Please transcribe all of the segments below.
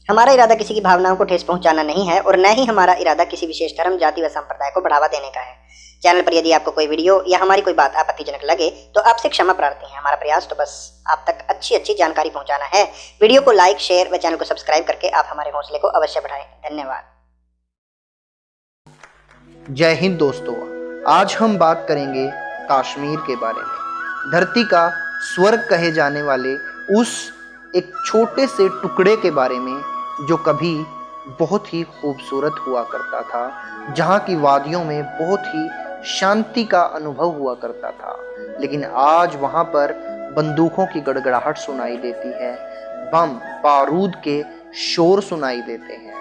हमारा इरादा किसी की भावनाओं को ठेस पहुंचाना नहीं है और न ही हमारा इरादा किसी विशेष धर्म, जाति व संप्रदाय को बढ़ावा देने का है। चैनल पर यदि आपको कोई वीडियो या हमारी कोई बात आपत्तिजनक लगे तो आपसे क्षमा प्रार्थी है। हमारा प्रयास तो बस आप तक अच्छी जानकारी पहुंचाना है। वीडियो को लाइक, शेयर व चैनल को सब्सक्राइब करके आप हमारे हौसले को अवश्य बढ़ाएं। धन्यवाद। जय हिंद दोस्तों, आज हम बात करेंगे कश्मीर के बारे में। धरती का स्वर्ग कहे जाने वाले उस एक छोटे से टुकड़े के बारे में जो कभी बहुत ही खूबसूरत हुआ करता था, जहाँ की वादियों में बहुत ही शांति का अनुभव हुआ करता था। लेकिन आज वहाँ पर बंदूकों की गड़गड़ाहट सुनाई देती है, बम बारूद के शोर सुनाई देते हैं।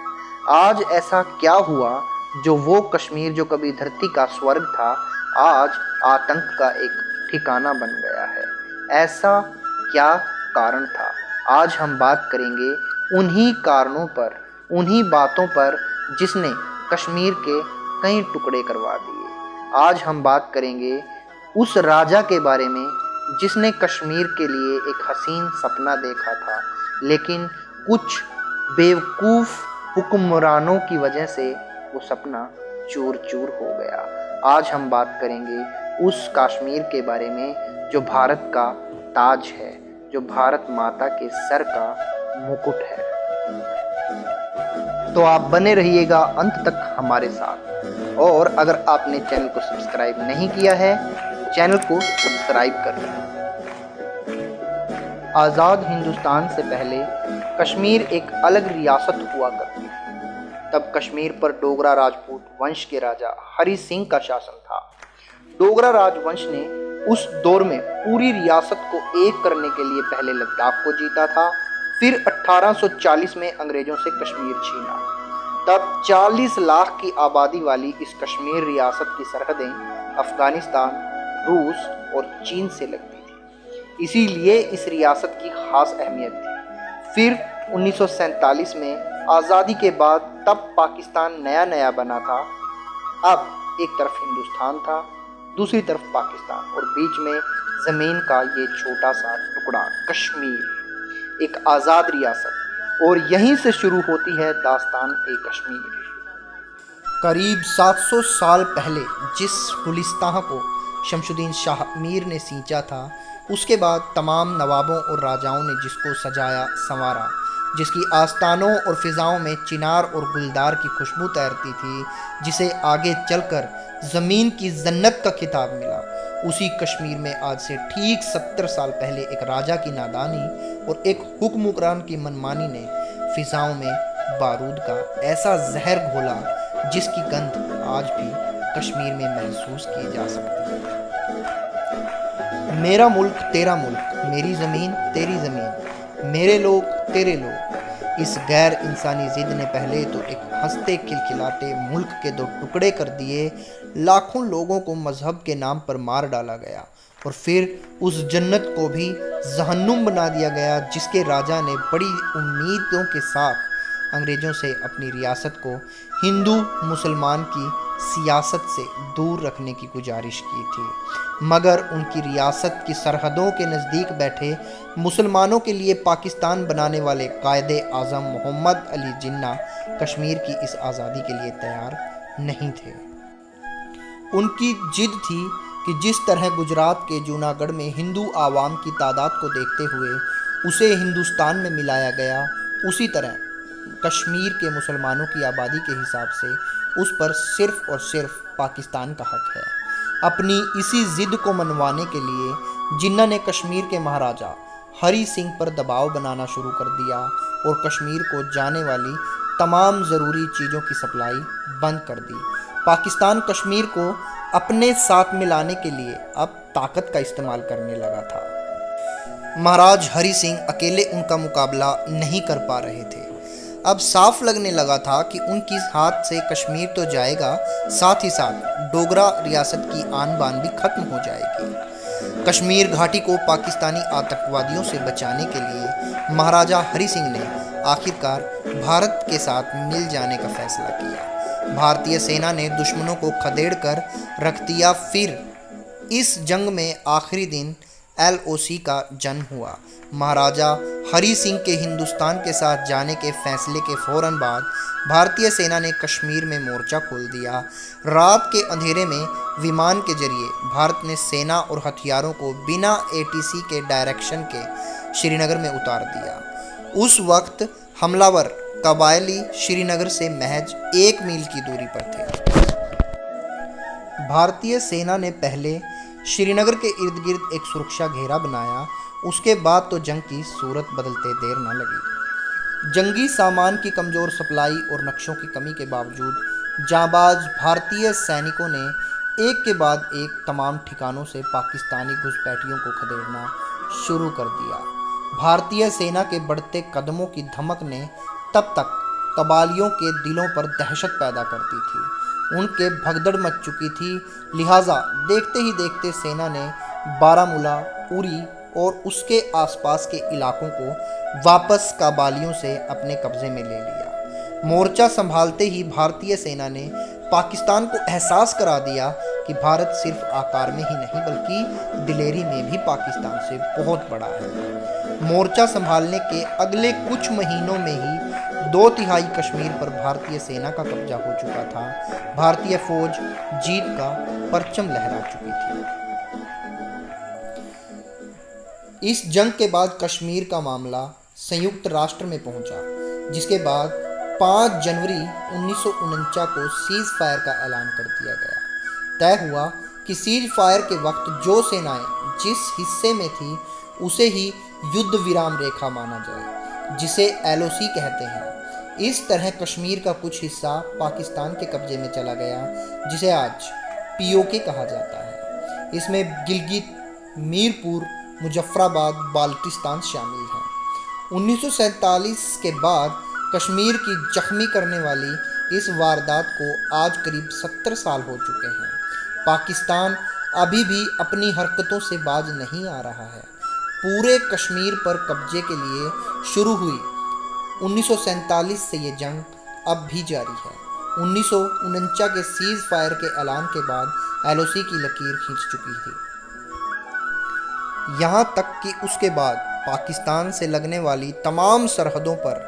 आज ऐसा क्या हुआ जो वो कश्मीर जो कभी धरती का स्वर्ग था, आज आतंक का एक ठिकाना बन गया है? ऐसा क्या कारण था? आज हम बात करेंगे उन्हीं कारणों पर, उन्हीं बातों पर जिसने कश्मीर के कई टुकड़े करवा दिए। आज हम बात करेंगे उस राजा के बारे में जिसने कश्मीर के लिए एक हसीन सपना देखा था, लेकिन कुछ बेवकूफ़ हुक्मरानों की वजह से वो सपना चूर चूर हो गया। आज हम बात करेंगे उस कश्मीर के बारे में जो भारत का ताज है, जो भारत माता के सर का मुकुट है। तो आप बने रहिएगा अंत तक हमारे साथ, और अगर आपने चैनल को सब्सक्राइब नहीं किया है, चैनल को सब्सक्राइब कर लें। आज़ाद हिंदुस्तान से पहले कश्मीर एक अलग रियासत हुआ करती थी। तब कश्मीर पर डोगरा राजपूत वंश के राजा हरि सिंह का शासन था। डोगरा राजवंश ने उस दौर में पूरी रियासत को एक करने के लिए पहले लद्दाख को जीता था, फिर 1840 में अंग्रेजों से कश्मीर छीना। तब 40 लाख की आबादी वाली इस कश्मीर रियासत की सरहदें अफगानिस्तान, रूस और चीन से लगती थी, इसीलिए इस रियासत की खास अहमियत थी। फिर 1947 में आज़ादी के बाद तब पाकिस्तान नया बना था। अब एक तरफ हिंदुस्तान था, दूसरी तरफ पाकिस्तान, और बीच में ज़मीन का ये छोटा सा टुकड़ा कश्मीर, एक आज़ाद रियासत। और यहीं से शुरू होती है दास्तान ए कश्मीर। करीब 700 साल पहले जिस गुलिस्तान को शमशुद्दीन शाह मीर ने सींचा था, उसके बाद तमाम नवाबों और राजाओं ने जिसको सजाया संवारा, जिसकी आस्तानों और फ़िज़ाओं में चिनार और गुलदार की खुशबू तैरती थी, जिसे आगे चलकर ज़मीन की जन्नत का खिताब मिला, उसी कश्मीर में आज से ठीक 70 साल पहले एक राजा की नादानी और एक हुक्मरान की मनमानी ने फ़िज़ाओं में बारूद का ऐसा जहर घोला जिसकी गंध आज भी कश्मीर में महसूस की जा सकती है। मेरा मुल्क तेरा मुल्क, मेरी ज़मीन तेरी ज़मीन, मेरे लोग तेरे लोग, इस गैर इंसानी जिद ने पहले तो एक हंसते खिलखिलाते मुल्क के दो टुकड़े कर दिए, लाखों लोगों को मजहब के नाम पर मार डाला गया, और फिर उस जन्नत को भी जहन्नुम बना दिया गया जिसके राजा ने बड़ी उम्मीदों के साथ अंग्रेज़ों से अपनी रियासत को हिंदू मुसलमान की सियासत से दूर रखने की गुजारिश की थी। मगर उनकी रियासत की सरहदों के नज़दीक बैठे मुसलमानों के लिए पाकिस्तान बनाने वाले कायदे आज़म मोहम्मद अली जिन्ना कश्मीर की इस आज़ादी के लिए तैयार नहीं थे। उनकी जिद थी कि जिस तरह गुजरात के जूनागढ़ में हिंदू आवाम की तादाद को देखते हुए उसे हिंदुस्तान में मिलाया गया, उसी तरह कश्मीर के मुसलमानों की आबादी के हिसाब से उस पर सिर्फ़ और सिर्फ पाकिस्तान का हक है। अपनी इसी ज़िद को मनवाने के लिए जिन्ना ने कश्मीर के महाराजा हरि सिंह पर दबाव बनाना शुरू कर दिया और कश्मीर को जाने वाली तमाम ज़रूरी चीज़ों की सप्लाई बंद कर दी। पाकिस्तान कश्मीर को अपने साथ मिलाने के लिए अब ताकत का इस्तेमाल करने लगा था। महाराज हरि सिंह अकेले उनका मुकाबला नहीं कर पा रहे थे। अब साफ लगने लगा था कि उनकी हाथ से कश्मीर तो जाएगा, साथ ही साथ डोगरा रियासत की आन बान भी खत्म हो जाएगी। कश्मीर घाटी को पाकिस्तानी आतंकवादियों से बचाने के लिए महाराजा हरि सिंह ने आखिरकार भारत के साथ मिल जाने का फैसला किया। भारतीय सेना ने दुश्मनों को खदेड़ कर रख दिया। फिर इस जंग में आखिरी दिन LOC का जन्म हुआ। महाराजा हरि सिंह के हिंदुस्तान के साथ जाने के फैसले के फौरन बाद भारतीय सेना ने कश्मीर में मोर्चा खोल दिया। रात के अंधेरे में विमान के जरिए भारत ने सेना और हथियारों को बिना ATC के डायरेक्शन के श्रीनगर में उतार दिया। उस वक्त हमलावर कबायली श्रीनगर से महज 1 मील की दूरी पर थे। भारतीय सेना ने पहले श्रीनगर के इर्द गिर्द एक सुरक्षा घेरा बनाया। उसके बाद तो जंग की सूरत बदलते देर न लगी। जंगी सामान की कमज़ोर सप्लाई और नक्शों की कमी के बावजूद जांबाज भारतीय सैनिकों ने एक के बाद एक तमाम ठिकानों से पाकिस्तानी घुसपैठियों को खदेड़ना शुरू कर दिया। भारतीय सेना के बढ़ते कदमों की धमक ने तब तक कबालियों के दिलों पर दहशत पैदा करती थी। उनके भगदड़ मच चुकी थी, लिहाजा देखते ही देखते सेना ने बारामूला, उरी और उसके आसपास के इलाकों को वापस कबालियों से अपने कब्जे में ले लिया। मोर्चा संभालते ही भारतीय सेना ने पाकिस्तान को एहसास करा दिया कि भारत सिर्फ आकार में ही नहीं बल्कि दिलेरी में भी पाकिस्तान से बहुत बड़ा है। मोर्चा संभालने के अगले कुछ महीनों में ही 2/3 कश्मीर पर भारतीय सेना का कब्जा हो चुका था। भारतीय फौज जीत का परचम लहरा चुकी थी। इस जंग के बाद कश्मीर का मामला संयुक्त राष्ट्र में पहुंचा, जिसके बाद 5 जनवरी 1949 को सीज फायर का ऐलान कर दिया गया। तय हुआ कि सीज फायर के वक्त जो सेनाएं जिस हिस्से में थी उसे ही युद्ध विराम रेखा माना जाए, जिसे LOC कहते हैं। इस तरह कश्मीर का कुछ हिस्सा पाकिस्तान के कब्जे में चला गया, जिसे आज POK कहा जाता है। इसमें गिलगित, मीरपुर, मुजफ्फराबाद, बाल्टिस्तान शामिल हैं। 1947 के बाद कश्मीर की जख्मी करने वाली इस वारदात को आज करीब 70 साल हो चुके हैं। पाकिस्तान अभी भी अपनी हरकतों से बाज नहीं आ रहा है। पूरे कश्मीर पर कब्जे के लिए शुरू हुई 1947 से ये जंग अब भी जारी है। 1949 के सीज फायर के ऐलान के बाद LOC की लकीर खींच चुकी थी। यहाँ तक कि उसके बाद पाकिस्तान से लगने वाली तमाम सरहदों पर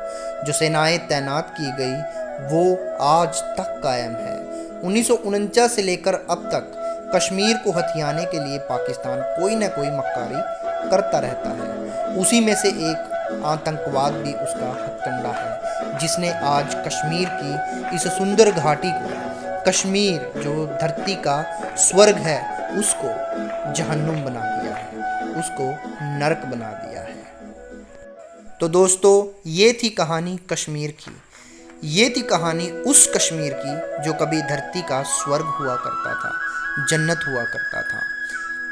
जो सेनाएं तैनात की गई वो आज तक कायम है। 1949 से लेकर अब तक कश्मीर को हथियाने के लिए पाकिस्तान कोई न कोई मक्कारी करता रहता है। उसी में से एक आतंकवाद भी उसका हथकंडा है, जिसने आज कश्मीर की इस सुंदर घाटी को, कश्मीर जो धरती का स्वर्ग है, उसको जहन्नुम बना दिया है, उसको नरक बना दिया है। तो दोस्तों, ये थी कहानी कश्मीर की। ये थी कहानी उस कश्मीर की जो कभी धरती का स्वर्ग हुआ करता था, जन्नत हुआ करता था।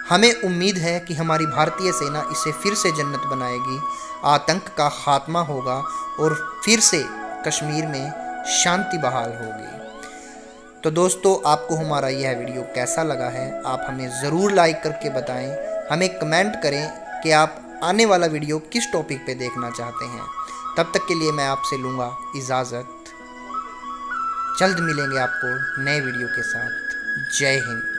हमें उम्मीद है कि हमारी भारतीय सेना इसे फिर से जन्नत बनाएगी, आतंक का खात्मा होगा और फिर से कश्मीर में शांति बहाल होगी। तो दोस्तों, आपको हमारा यह वीडियो कैसा लगा है आप हमें ज़रूर लाइक करके बताएं। हमें कमेंट करें कि आप आने वाला वीडियो किस टॉपिक पे देखना चाहते हैं। तब तक के लिए मैं आपसे लूँगा इजाज़त। जल्द मिलेंगे आपको नए वीडियो के साथ। जय हिंद।